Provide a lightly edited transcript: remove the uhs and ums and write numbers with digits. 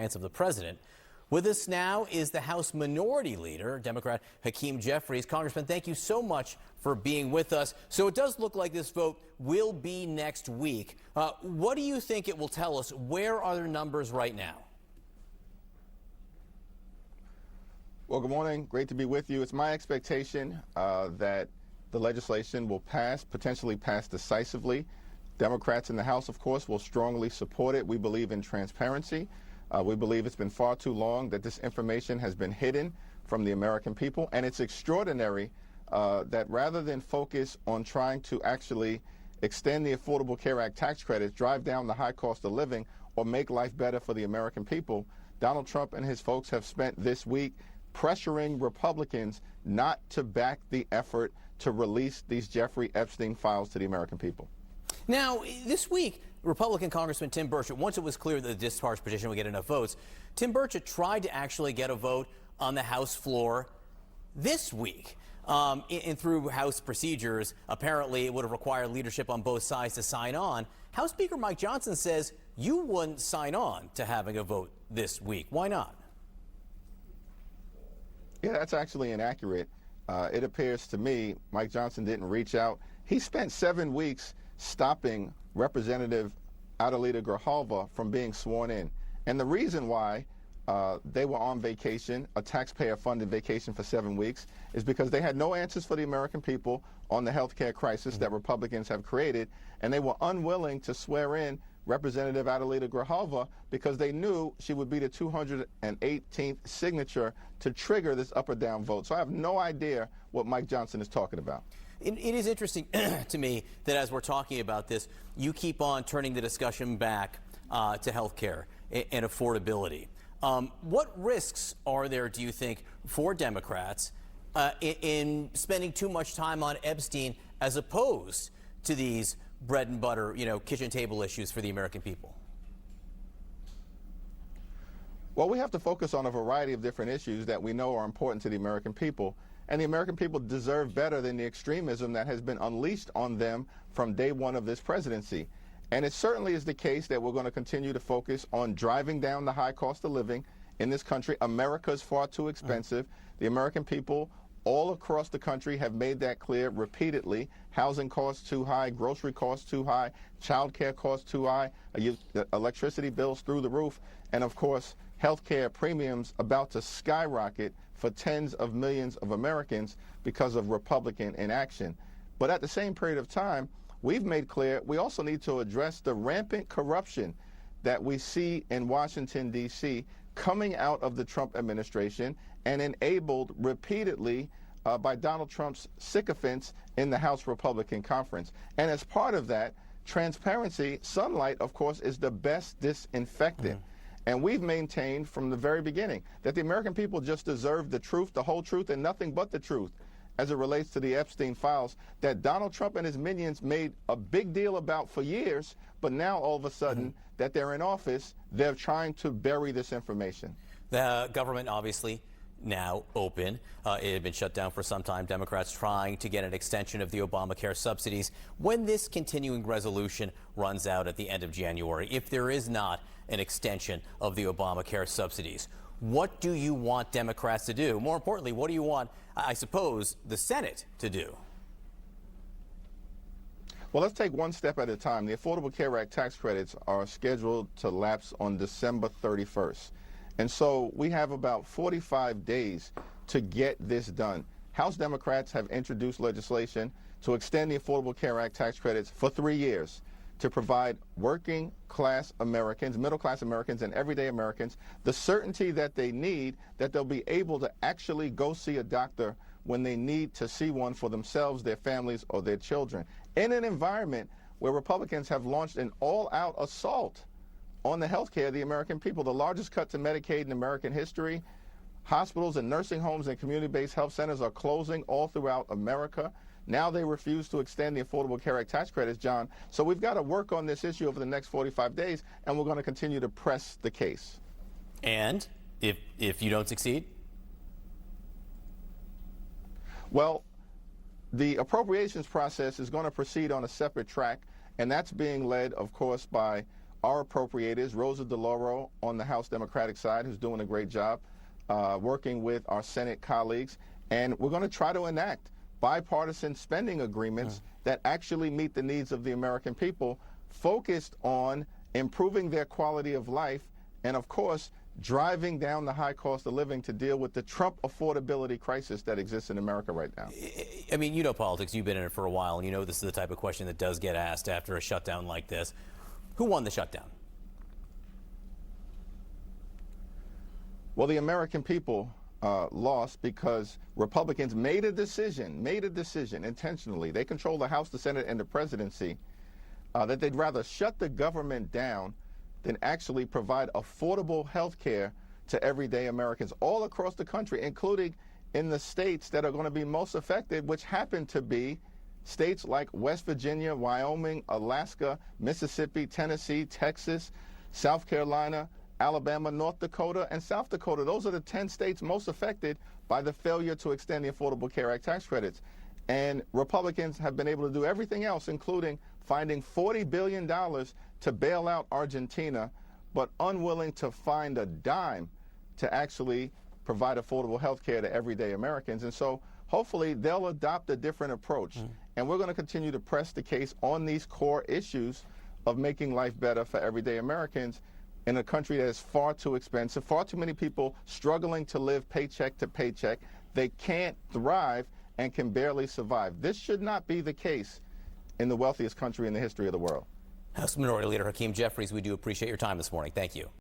defiance of the president. With us now is the House Minority Leader, Democrat Hakeem Jeffries. Congressman, thank you so much for being with us. So it does look like this vote will be next week. What do you think it will tell us? Where are the numbers right now? Well, good morning. Great to be with you. It's my expectation that the legislation will pass, potentially pass decisively. Democrats in the House, of course, will strongly support it. We believe in transparency. We believe it's been far too long that this information has been hidden from the American people. And it's extraordinary that rather than focus on trying to actually extend the Affordable Care Act tax credits, drive down the high cost of living, or make life better for the American people, Donald Trump and his folks have spent this week pressuring Republicans not to back the effort to release these Jeffrey Epstein files to the American people. Now, this week, Republican Congressman Tim Burchett, once it was clear that the discharge petition would get enough votes, Tim Burchett tried to actually get a vote on the House floor this week. And through House procedures, apparently it would have required leadership on both sides to sign on. House Speaker Mike Johnson says you wouldn't sign on to having a vote this week. Why not? Yeah, that's actually inaccurate. It appears to me Mike Johnson didn't reach out. He spent 7 weeks stopping Representative Adelita Grijalva from being sworn in. And the reason why they were on vacation, a taxpayer-funded vacation for 7 weeks, is because they had no answers for the American people on the health care crisis that Republicans have created, and they were unwilling to swear in Representative Adelita Grijalva because they knew she would be the 218th signature to trigger this up or down vote. So I have no idea what Mike Johnson is talking about. It is interesting to me that as we're talking about this, you keep on turning the discussion back to health care and affordability. What risks are there, do you think, for Democrats in spending too much time on Epstein as opposed to these bread and butter, kitchen table issues for the American people? Well, we have to focus on a variety of different issues that we know are important to the American people. And the American people deserve better than the extremism that has been unleashed on them from day one of this presidency. And it certainly is the case that we're going to continue to focus on driving down the high cost of living in this country. America is far too expensive. The American people all across the country have made that clear repeatedly. Housing costs too high, grocery costs too high, child care costs too high, electricity bills through the roof, and of course, health care premiums about to skyrocket for tens of millions of Americans because of Republican inaction. But at the same period of time, we've made clear we also need to address the rampant corruption that we see in Washington, D.C., coming out of the Trump administration and enabled repeatedly by Donald Trump's sycophants in the House Republican Conference. And as part of that, transparency, sunlight, of course, is the best disinfectant. And we've maintained from the very beginning that the American people just deserve the truth, the whole truth, and nothing but the truth as it relates to the Epstein files that Donald Trump and his minions made a big deal about for years, but now all of a sudden that they're in office, they're trying to bury this information. The government obviously now open. It had been shut down for some time. Democrats trying to get an extension of the Obamacare subsidies. When this continuing resolution runs out at the end of January, if there is not an extension of the Obamacare subsidies, what do you want Democrats to do? More importantly, what do you want, I suppose, the Senate to do? Well, let's take one step at a time. The Affordable Care Act tax credits are scheduled to lapse on December 31st. And so we have about 45 days to get this done. House Democrats have introduced legislation to extend the Affordable Care Act tax credits for 3 years to provide working class Americans, middle class Americans, and everyday Americans the certainty that they need, that they'll be able to actually go see a doctor when they need to see one for themselves, their families, or their children. In an environment where Republicans have launched an all-out assault on the health care of the American people, the largest cut to Medicaid in American history. Hospitals and nursing homes and community-based health centers are closing all throughout America. Now they refuse to extend the Affordable Care Act tax credits, John. So we've got to work on this issue over the next 45 days, and we're going to continue to press the case. And if you don't succeed? Well, the appropriations process is going to proceed on a separate track, and that's being led, of course, by our appropriators, Rosa DeLauro on the House Democratic side, who's doing a great job, working with our Senate colleagues. And we're going to try to enact bipartisan spending agreements that actually meet the needs of the American people, focused on improving their quality of life and, of course, driving down the high cost of living to deal with the Trump affordability crisis that exists in America right now. I mean, you know politics. You've been in it for a while, and you know this is the type of question that does get asked after a shutdown like this. Who won the shutdown? Well, the American people lost because Republicans made a decision intentionally. They control the House, the Senate, and the presidency, that they'd rather shut the government down than actually provide affordable health care to everyday Americans all across the country, including in the states that are going to be most affected, which happen to be states like West Virginia, Wyoming, Alaska, Mississippi, Tennessee, Texas, South Carolina, Alabama, North Dakota, and South Dakota. Those are the 10 states most affected by the failure to extend the Affordable Care Act tax credits. And Republicans have been able to do everything else, including finding $40 billion to bail out Argentina, but unwilling to find a dime to actually provide affordable health care to everyday Americans. And so hopefully they'll adopt a different approach. And we're going to continue to press the case on these core issues of making life better for everyday Americans in a country that is far too expensive, far too many people struggling to live paycheck to paycheck. They can't thrive and can barely survive. This should not be the case in the wealthiest country in the history of the world. House Minority Leader Hakeem Jeffries, we do appreciate your time this morning. Thank you.